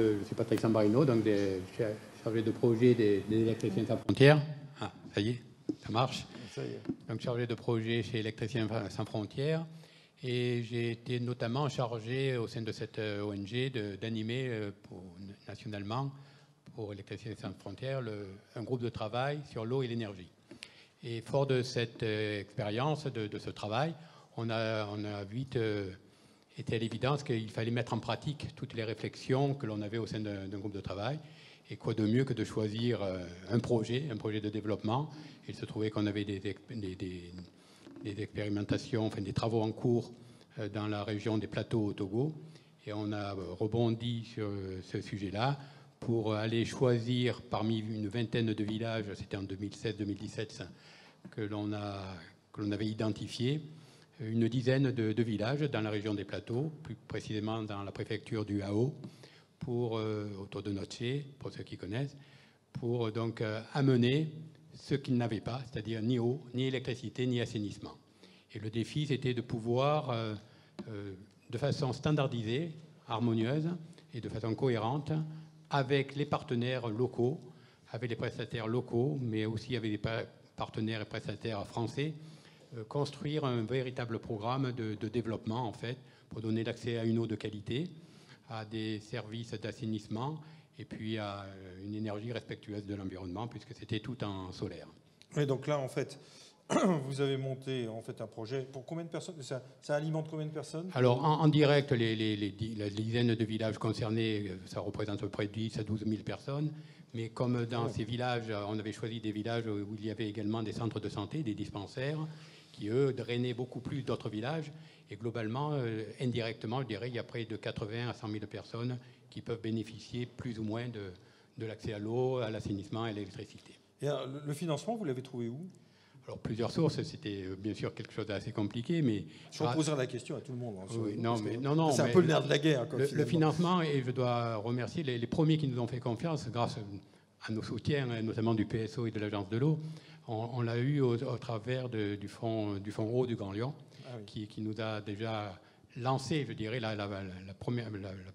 Je suis Patrick Sambarino, donc chargé de projet des Électriciens Sans Frontières. Ah, ça y est, ça marche. Ça y est. Donc chargé de projet chez Électriciens Sans Frontières. Et j'ai été notamment chargé au sein de cette ONG d'animer nationalement pour Électriciens Sans Frontières un groupe de travail sur l'eau et l'énergie. Et fort de cette expérience, de ce travail, on a vite été à l'évidence qu'il fallait mettre en pratique toutes les réflexions que l'on avait au sein d'un groupe de travail. Et quoi de mieux que de choisir un projet de développement. Il se trouvait qu'on avait des expérimentations, enfin des travaux en cours dans la région des plateaux au Togo. Et on a rebondi sur ce sujet-là pour aller choisir parmi une vingtaine de villages, c'était en 2016-2017, que l'on avait identifié, une dizaine de villages dans la région des plateaux, plus précisément dans la préfecture du Hao, autour de Noché, pour ceux qui connaissent, pour donc amener ce qu'ils n'avaient pas, c'est-à-dire ni eau, ni électricité, ni assainissement. Et le défi, c'était de pouvoir, de façon standardisée, harmonieuse et de façon cohérente, avec les partenaires locaux, avec les prestataires locaux, mais aussi avec les partenaires et prestataires français, construire un véritable programme de développement, en fait, pour donner l'accès à une eau de qualité, à des services d'assainissement et puis à une énergie respectueuse de l'environnement, puisque c'était tout en solaire. Et donc là, en fait, vous avez monté en fait un projet pour combien de personnes? Ça alimente combien de personnes? Alors, en direct, la dizaine de villages concernés, ça représente à peu près 10 à 12 000 personnes. Mais comme dans ces villages, on avait choisi des villages où il y avait également des centres de santé, des dispensaires, qui, eux, drainaient beaucoup plus d'autres villages. Et globalement, indirectement, je dirais, il y a près de 80 à 100 000 personnes qui peuvent bénéficier plus ou moins de l'accès à l'eau, à l'assainissement et à l'électricité. Et le financement, vous l'avez trouvé où? Alors, plusieurs sources, c'était bien sûr quelque chose d'assez compliqué, mais... Je reposerai la question à tout le monde. Hein, oui, non, c'est un peu le nerf de la guerre. Quoi, le financement, et je dois remercier les premiers qui nous ont fait confiance, grâce à nos soutiens, notamment du PSO et de l'Agence de l'eau. On l'a eu au travers du fonds eau du Grand Lyon, qui nous a déjà lancé, je dirais, la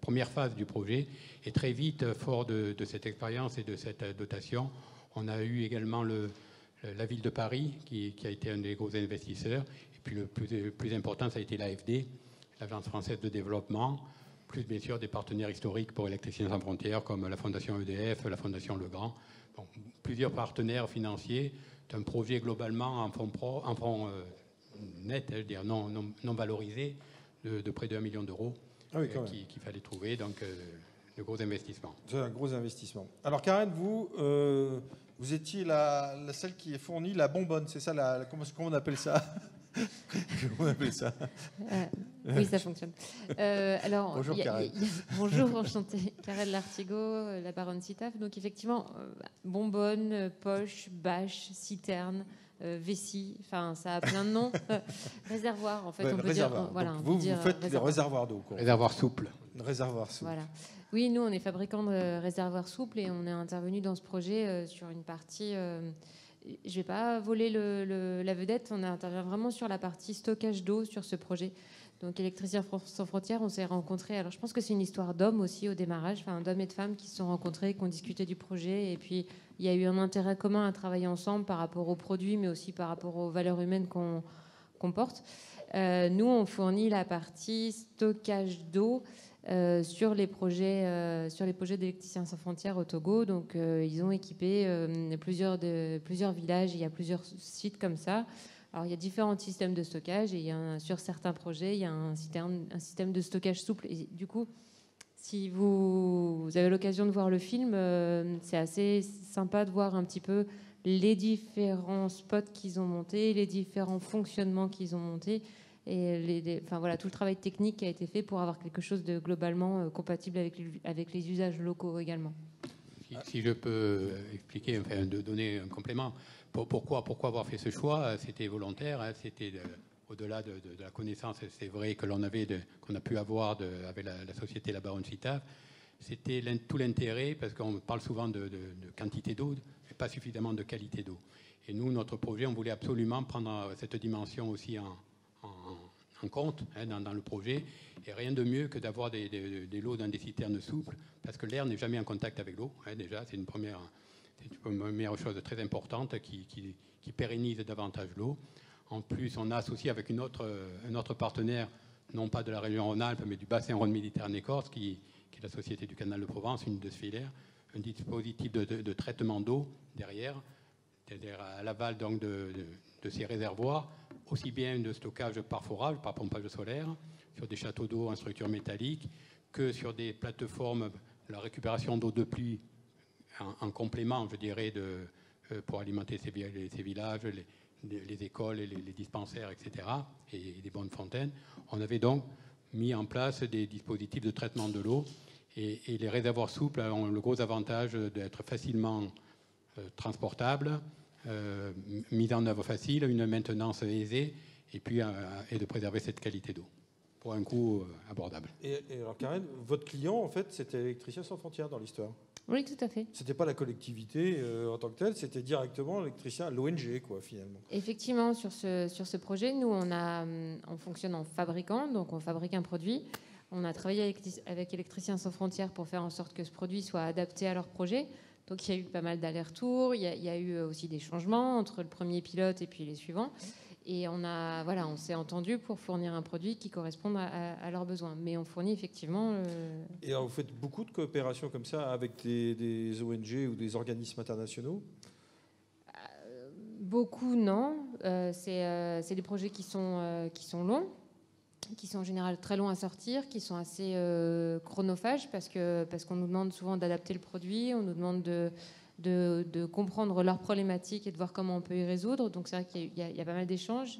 première phase du projet. Et très vite, fort de cette expérience et de cette dotation, on a eu également la ville de Paris, qui a été un des gros investisseurs. Et puis le plus important, ça a été l'AFD, l'Agence française de développement, plus bien sûr des partenaires historiques pour Électriciens Sans Frontières, comme la Fondation EDF, la Fondation Legrand. Bon, plusieurs partenaires financiers d'un projet globalement en fonds net, je veux dire, non valorisé, de près de 1 million d'euros qu'il fallait trouver. Donc, de gros investissements. C'est un gros investissement. Alors, Karen, vous étiez celle qui est fournie la bonbonne, c'est ça, comment on appelle ça? Comment on appelle ça? Oui, ça fonctionne. Alors, bonjour, Karen. Bonjour, enchantée. Karen Lartigot, la baronne Citaf. Donc, effectivement, bonbonne, poche, bâche, citerne, vessie, enfin, ça a plein de noms. Réservoir, en fait, on peut réservoir. dire. Voilà, vous faites des réservoirs d'eau. Réservoir souple. Réservoir souple. Voilà. Oui, nous, on est fabricant de réservoirs souples et on est intervenu dans ce projet sur une partie... je ne vais pas voler la vedette, on intervient vraiment sur la partie stockage d'eau sur ce projet. Donc, Électriciens Sans Frontières, on s'est rencontrés. Alors, je pense que c'est une histoire d'hommes aussi au démarrage, enfin, d'hommes et de femmes qui se sont rencontrés, qui ont discuté du projet. Et puis, il y a eu un intérêt commun à travailler ensemble par rapport aux produits, mais aussi par rapport aux valeurs humaines qu'on porte. Nous, on fournit la partie stockage d'eau sur les projets d'Électriciens Sans Frontières au Togo. Donc, ils ont équipé plusieurs villages. Il y a plusieurs sites comme ça. Alors, il y a différents systèmes de stockage et sur certains projets, il y a un système de stockage souple. Et du coup, si vous avez l'occasion de voir le film, c'est assez sympa de voir un petit peu les différents spots qu'ils ont montés, les différents fonctionnements qu'ils ont montés. Et enfin, voilà, tout le travail technique qui a été fait pour avoir quelque chose de globalement compatible avec les usages locaux également. Si je peux expliquer, enfin, de donner un complément, pourquoi avoir fait ce choix? C'était volontaire, hein, c'était au-delà de la connaissance, c'est vrai que qu'on a pu avoir avec la société La Baronne Citaf. C'était tout l'intérêt, parce qu'on parle souvent de quantité d'eau, mais pas suffisamment de qualité d'eau. Et nous, notre projet, on voulait absolument prendre cette dimension aussi en en compte dans le projet. Et rien de mieux que d'avoir des lots dans des citernes souples, parce que l'air n'est jamais en contact avec l'eau. Déjà, c'est une première chose très importante qui pérennise davantage l'eau. En plus, on a associé avec un autre partenaire, non pas de la région Rhône-Alpes, mais du bassin Rhône-Méditerranée-Corse, qui est la Société du Canal de Provence, une de filaire, un dispositif de traitement d'eau derrière, c'est-à-dire à l'aval donc de ces réservoirs, aussi bien de stockage par forage, par pompage solaire, sur des châteaux d'eau en structure métallique, que sur des plateformes, la récupération d'eau de pluie en complément, je dirais, pour alimenter ces villages, les écoles, les dispensaires, etc., et des bonnes fontaines. On avait donc mis en place des dispositifs de traitement de l'eau, et les réservoirs souples ont le gros avantage d'être facilement transportables, mise en œuvre facile, une maintenance aisée, et puis et de préserver cette qualité d'eau pour un coût abordable. Et alors, Karen, votre client, en fait, c'était Électriciens sans frontières dans l'histoire. Oui, tout à fait. C'était pas la collectivité en tant que telle, c'était directement l'électricien, l'ONG, quoi, finalement. Effectivement, sur ce projet, nous, on fonctionne en fabricant, donc on fabrique un produit. On a travaillé avec Électriciens sans frontières pour faire en sorte que ce produit soit adapté à leur projet. Donc il y a eu pas mal d'allers-retours, il y a eu aussi des changements entre le premier pilote et puis les suivants. Et on s'est entendu pour fournir un produit qui corresponde à leurs besoins. Mais on fournit effectivement... Et alors, vous faites beaucoup de coopérations comme ça avec des ONG ou des organismes internationaux ? Beaucoup, non. C'est des projets qui sont longs, qui sont en général très longs à sortir, qui sont assez chronophages parce qu'on nous demande souvent d'adapter le produit, on nous demande de comprendre leurs problématiques et de voir comment on peut y résoudre. Donc c'est vrai qu'il y a pas mal d'échanges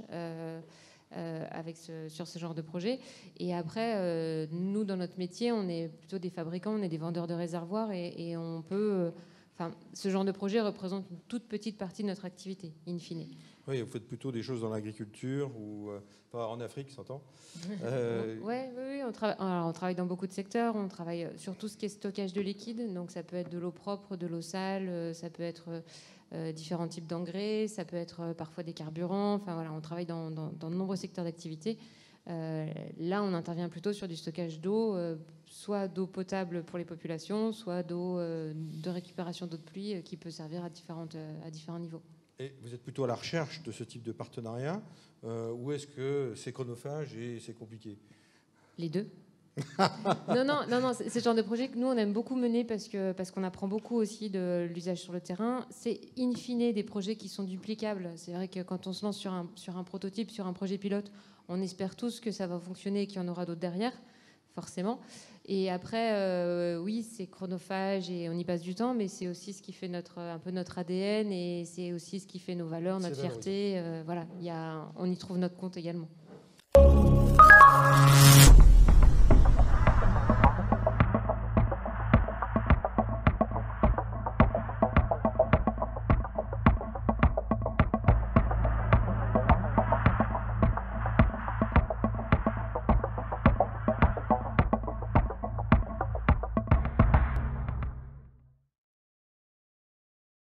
sur ce genre de projet. Et après, nous, dans notre métier, on est plutôt des fabricants, on est des vendeurs de réservoirs et on peut... ce genre de projet représente une toute petite partie de notre activité, in fine. Oui, vous faites plutôt des choses dans l'agriculture ou en Afrique, s'entend. Oui, on travaille dans beaucoup de secteurs. On travaille sur tout ce qui est stockage de liquide. Donc ça peut être de l'eau propre, de l'eau sale, ça peut être différents types d'engrais, ça peut être parfois des carburants. Enfin voilà, on travaille dans de nombreux secteurs d'activité. Là, on intervient plutôt sur du stockage d'eau, soit d'eau potable pour les populations, soit d'eau de récupération d'eau de pluie qui peut servir à différents niveaux. Et vous êtes plutôt à la recherche de ce type de partenariat ou est-ce que c'est chronophage et c'est compliqué ? Les deux. Non, c'est ce genre de projet que nous, on aime beaucoup mener parce qu'on apprend beaucoup aussi de l'usage sur le terrain. C'est in fine des projets qui sont duplicables. C'est vrai que quand on se lance sur un prototype, sur un projet pilote, on espère tous que ça va fonctionner et qu'il y en aura d'autres derrière, forcément. Et après, oui, c'est chronophage et on y passe du temps, mais c'est aussi ce qui fait un peu notre ADN et c'est aussi ce qui fait nos valeurs, notre fierté. Voilà, on y trouve notre compte également.